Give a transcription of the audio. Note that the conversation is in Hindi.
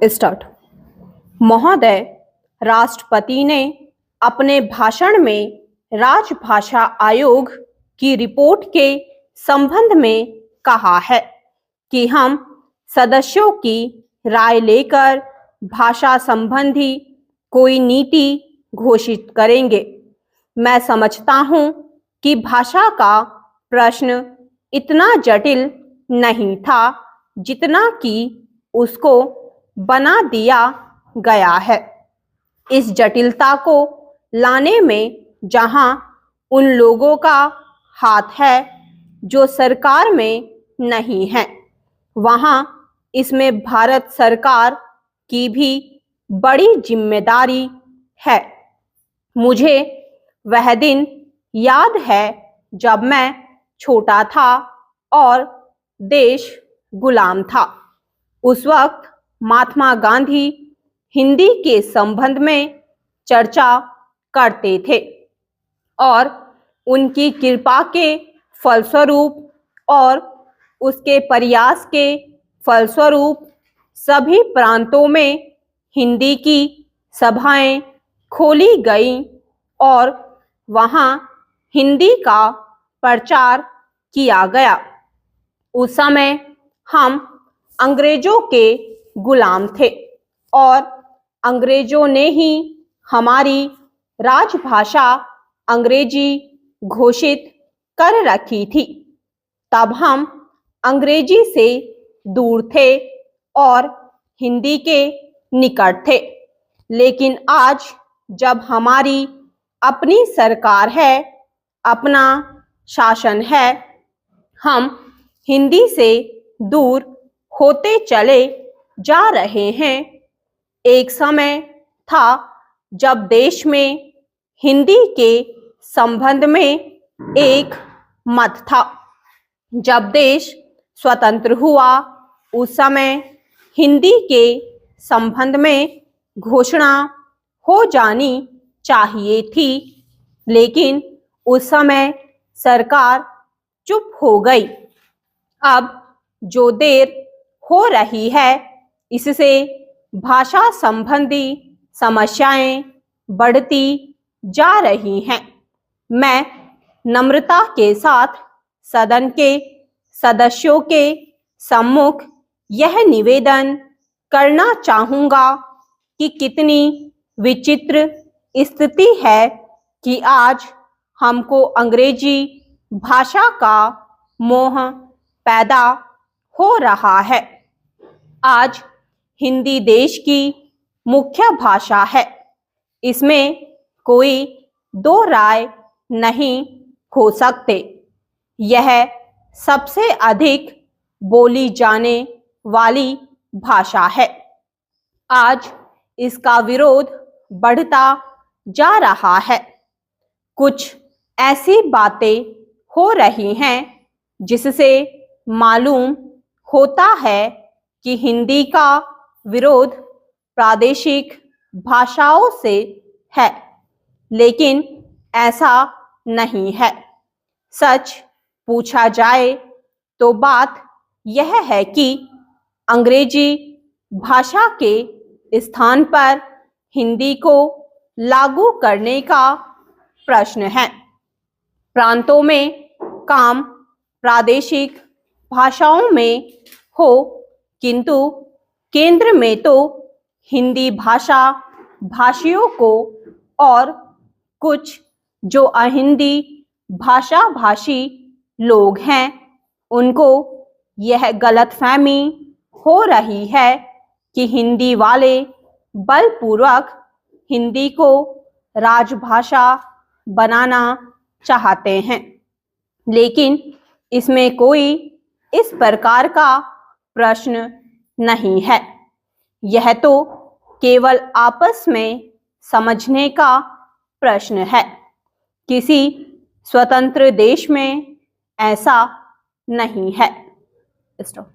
स्टार्ट। महोदय, राष्ट्रपति ने अपने भाषण में राजभाषा आयोग की रिपोर्ट के संबंध में कहा है कि हम सदस्यों की राय लेकर भाषा संबंधी कोई नीति घोषित करेंगे। मैं समझता हूं कि भाषा का प्रश्न इतना जटिल नहीं था जितना कि उसको बना दिया गया है। इस जटिलता को लाने में जहां उन लोगों का हाथ है जो सरकार में नहीं है, वहां इसमें भारत सरकार की भी बड़ी जिम्मेदारी है। मुझे वह दिन याद है जब मैं छोटा था और देश गुलाम था। उस वक्त महात्मा गांधी हिंदी के संबंध में चर्चा करते थे और उनकी कृपा के फलस्वरूप और उसके प्रयास के फलस्वरूप सभी प्रांतों में हिंदी की सभाएं खोली गईं और वहां हिंदी का प्रचार किया गया। उस समय हम अंग्रेजों के गुलाम थे और अंग्रेजों ने ही हमारी राजभाषा अंग्रेजी घोषित कर रखी थी। तब हम अंग्रेजी से दूर थे और हिंदी के निकट थे। लेकिन आज जब हमारी अपनी सरकार है, अपना शासन है, हम हिंदी से दूर होते चले जा रहे हैं। एक समय था जब देश में हिंदी के संबंध में एक मत था। जब देश स्वतंत्र हुआ उस समय हिंदी के संबंध में घोषणा हो जानी चाहिए थी, लेकिन उस समय सरकार चुप हो गई। अब जो देर हो रही है, इससे भाषा संबंधी समस्याएं बढ़ती जा रही हैं। मैं नम्रता के साथ सदन के सदस्यों के सम्मुख यह निवेदन करना चाहूँगा कि कितनी विचित्र स्थिति है कि आज हमको अंग्रेजी भाषा का मोह पैदा हो रहा है। आज हिंदी देश की मुख्य भाषा है, इसमें कोई दो राय नहीं हो सकते। यह सबसे अधिक बोली जाने वाली भाषा है। आज इसका विरोध बढ़ता जा रहा है। कुछ ऐसी बातें हो रही हैं जिससे मालूम होता है कि हिंदी का विरोध प्रादेशिक भाषाओं से है, लेकिन ऐसा नहीं है। सच पूछा जाए तो बात यह है कि अंग्रेजी भाषा के स्थान पर हिंदी को लागू करने का प्रश्न है। प्रांतों में काम प्रादेशिक भाषाओं में हो, किंतु केंद्र में तो हिंदी भाषा भाषियों को और कुछ जो अहिंदी भाषा भाषी लोग हैं उनको यह गलतफहमी हो रही है कि हिंदी वाले बलपूर्वक हिंदी को राजभाषा बनाना चाहते हैं, लेकिन इसमें कोई इस प्रकार का प्रश्न नहीं है। यह तो केवल आपस में समझने का प्रश्न है। किसी स्वतंत्र देश में ऐसा नहीं है। स्टॉप।